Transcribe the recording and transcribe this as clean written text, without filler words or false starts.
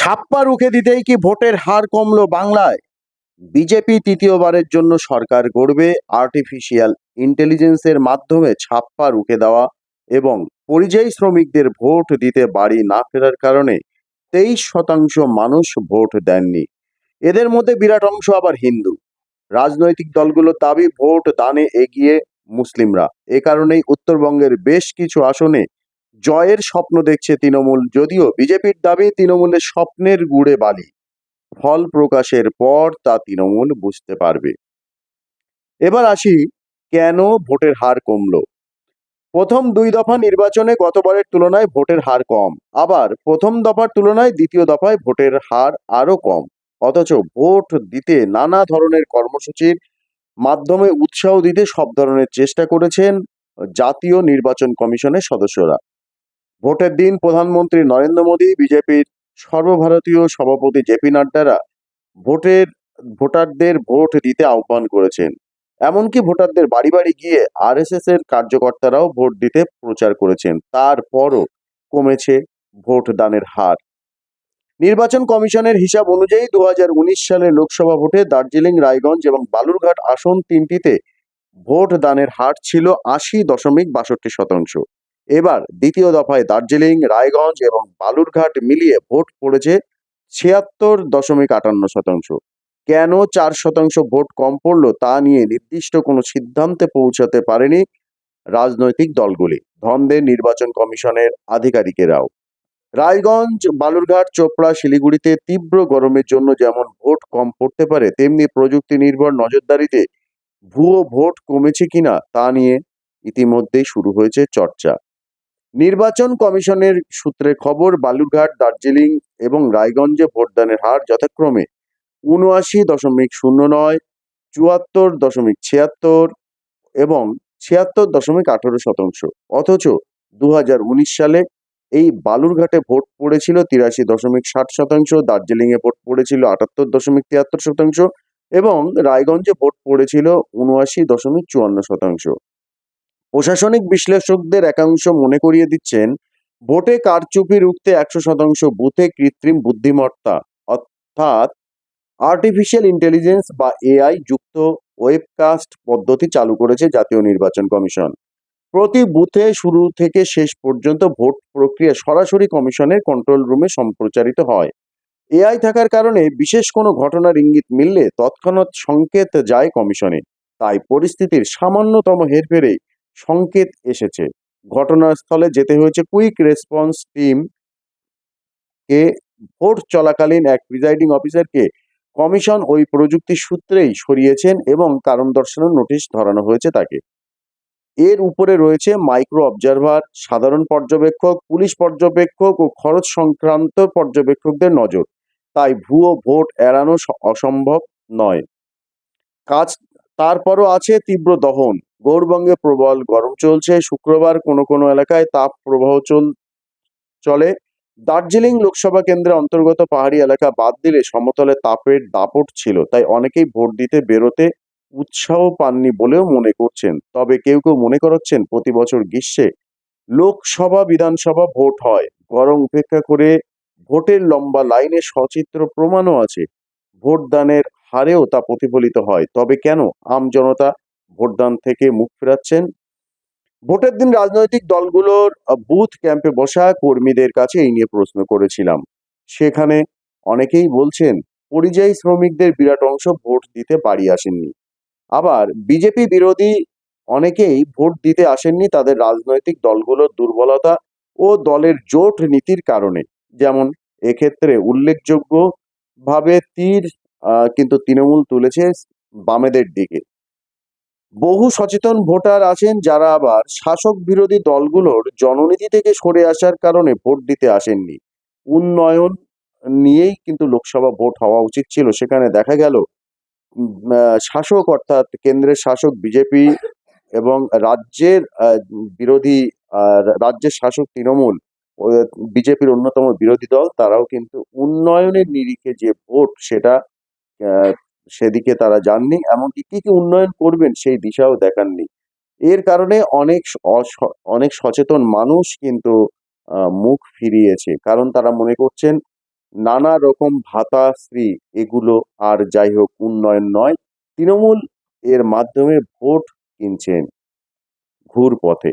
ছাপ্পা রুখে দিতেই কি ভোটের হার কমলো বাংলায়? বিজেপি তৃতীয়বারের জন্য সরকার গড়বে। আর্টিফিশিয়াল ইন্টেলিজেন্সের মাধ্যমে ছাপ্পা রুখে দেওয়া এবং পরিযায়ী শ্রমিকদের ভোট দিতে বাড়ি না ফেরার কারণে 23% মানুষ ভোট দেননি। এদের মধ্যে বিরাট অংশ আবার হিন্দু। রাজনৈতিক দলগুলোর দাবি ভোট দানে এগিয়ে মুসলিমরা। এ কারণেই উত্তরবঙ্গের বেশ কিছু আসনে জয়ের স্বপ্ন দেখছে তৃণমূল, যদিও বিজেপির দাবি তৃণমূলের স্বপ্নের গুড়ে বালি। ফল প্রকাশের পর তা তৃণমূল বুঝতে পারবে। এবার আসি, কেন ভোটের হার কমলো। প্রথম দুই দফা নির্বাচনে গতবারের তুলনায় ভোটের হার কম, আবার প্রথম দফার তুলনায় দ্বিতীয় দফায় ভোটের হার আরো কম। অথচ ভোট দিতে নানা ধরনের কর্মসূচির মাধ্যমে উৎসাহ দিতে সব ধরনের চেষ্টা করেছেন জাতীয় নির্বাচন কমিশনের সদস্যরা। ভোটের দিন প্রধানমন্ত্রী নরেন্দ্র মোদী, বিজেপির সর্বভারতীয় সভাপতি জেপি নাড্ডারা ভোটের ভোটারদের ভোট দিতে আহ্বান করেছেন। এমনকি ভোটারদের বাড়ি বাড়ি গিয়ে আরএসএস এর কার্যকর্তারাও ভোট দিতে প্রচার করেছেন। তারপরও কমেছে ভোট দানের হার। নির্বাচন কমিশনের হিসাব অনুযায়ী 2019 সালের লোকসভা ভোটে দার্জিলিং, রায়গঞ্জ এবং বালুরঘাট আসন তিনটিতে ভোট দানের হার ছিল 80.62%। এবার দ্বিতীয় দফায় দার্জিলিং, রায়গঞ্জ এবং বালুরঘাট মিলিয়ে ভোট পড়েছে 76.58%। কেন 4% ভোট কম পড়লো তা নিয়ে নির্দিষ্ট কোনো সিদ্ধান্তে পৌঁছাতে পারেনি রাজনৈতিক দলগুলি, ধনদের নির্বাচন কমিশনের আধিকারিকেরাও। রায়গঞ্জ, বালুরঘাট, চোপড়া, শিলিগুড়িতে তীব্র গরমের জন্য যেমন ভোট কম পড়তে পারে, তেমনি প্রযুক্তি নির্ভর নজরদারিতে ভুয়ো ভোট কমেছে কিনা তা নিয়ে ইতিমধ্যেই শুরু হয়েছে চর্চা। নির্বাচন কমিশনের সূত্রে খবর, বালুরঘাট, দার্জিলিং এবং রায়গঞ্জে ভোটদানের হার যথাক্রমে 79.09, 74.76 এবং 76.18%। অথচ 2019 সালে এই বালুরঘাটে ভোট পড়েছিল 83.60%, দার্জিলিংয়ে ভোট পড়েছিল 78.73% এবং রায়গঞ্জে ভোট পড়েছিল 79.54%। প্রশাসনিক বিশ্লেষকদের একাংশ মনে করিয়ে দিচ্ছেন, ভোটে কারচুপি রুখতে 100% বুথে কৃত্রিম বুদ্ধিমত্তা অর্থাৎ আর্টিফিশিয়াল ইন্টেলিজেন্স বা এআই যুক্ত ওয়েবকাস্ট পদ্ধতি চালু করেছে জাতীয় নির্বাচন কমিশন। প্রতি বুথে শুরু থেকে শেষ পর্যন্ত ভোট প্রক্রিয়া সরাসরি কমিশনের কন্ট্রোল রুমে সম্প্রচারিত হয়। এআই থাকার কারণে বিশেষ কোনো ঘটনার ইঙ্গিত মিললে তৎক্ষণাৎ সংকেত যায় কমিশনে। তাই পরিস্থিতির সামান্যতম হেরফেরে সংকেত এসেছে, ঘটনাস্থলে যেতে হয়েছে কুইক রেসপন্স টিম কে। ভোট চলাকালীন এক প্রিজাইডিং অফিসারকে কমিশন ওই প্রযুক্তির সূত্রেই সরিয়েছেন এবং কারণ দর্শানোর নোটিশ ধরানো হয়েছে তাকে। এর উপরে রয়েছে মাইক্রো অবজারভার, সাধারণ পর্যবেক্ষক, পুলিশ পর্যবেক্ষক ও খরচ সংক্রান্ত পর্যবেক্ষকদের নজর। তাই ভুয়ো ভোট এড়ানো অসম্ভব নয়। কাজ তারপরও আছে তীব্র দহন। গৌরবঙ্গে প্রবল গরম চলছে। শুক্রবার কোনো কোনো এলাকায় তাপ প্রবাহ চলে। দার্জিলিং লোকসভা কেন্দ্রের অন্তর্গত পাহাড়ি এলাকা বাদ দিলে সমতলে তাপের দাপট ছিল, তাই অনেকেই ভোট দিতে বেরোতে উৎসাহ পাননি বলেও মনে করছেন। তবে কেউ কেউ মনে করছেন, প্রতি বছর গ্রীষ্মে লোকসভা, বিধানসভা ভোট হয়, গরম উপেক্ষা করে ভোটের লম্বা লাইনে সচিত্র প্রমাণও আছে। ভোটদানের হারেও তা প্রতিফলিত হয়। তবে কেন আমজনতা ভোটদান থেকে মুখ ফেরাচ্ছেন? ভোটের দিন রাজনৈতিক দলগুলোর বুথ ক্যাম্পে বসা কর্মীদের কাছে এই নিয়ে প্রশ্ন করেছিলাম। সেখানে অনেকেই বলছেন, পরিযায়ী শ্রমিকদের বিরাট অংশ ভোট দিতে বাড়ি আসেননি। আবার বিজেপি বিরোধী অনেকেই ভোট দিতে আসেননি তাদের রাজনৈতিক দলগুলোর দুর্বলতা ও দলের জোট নীতির কারণে। যেমন এক্ষেত্রে উল্লেখযোগ্য ভাবে তীর কিন্তু তৃণমূল তুলেছে বামেদের দিকে। বহু সচেতন ভোটার আছেন যারা আবার শাসক বিরোধী দলগুলোর জননীতি থেকে সরে আসার কারণে ভোট দিতে আসেননি। উন্নয়ন নিয়েই কিন্তু লোকসভা ভোট হওয়া উচিত ছিল। সেখানে দেখা গেল শাসক অর্থাৎ কেন্দ্রের শাসক বিজেপি এবং রাজ্যের বিরোধী রাজ্যের শাসক তৃণমূল ও বিজেপির অন্যতম বিরোধী দল, তারাও কিন্তু উন্নয়নের নিরিখে যে ভোট সেটা আহ, সেদিকে তারা যাননি। এমনকি কি কি উন্নয়ন করবেন সেই দিশাও দেখাননি। এর কারণে অনেক সচেতন মানুষ কিন্তু মুখ ফিরিয়েছে, কারণ তারা মনে করছেন নানা রকম ভাতাশ্রী, এগুলো আর যাই হোক উন্নয়ন নয়। তৃণমূল এর মাধ্যমে ভোট কিনছেন ঘুর পথে।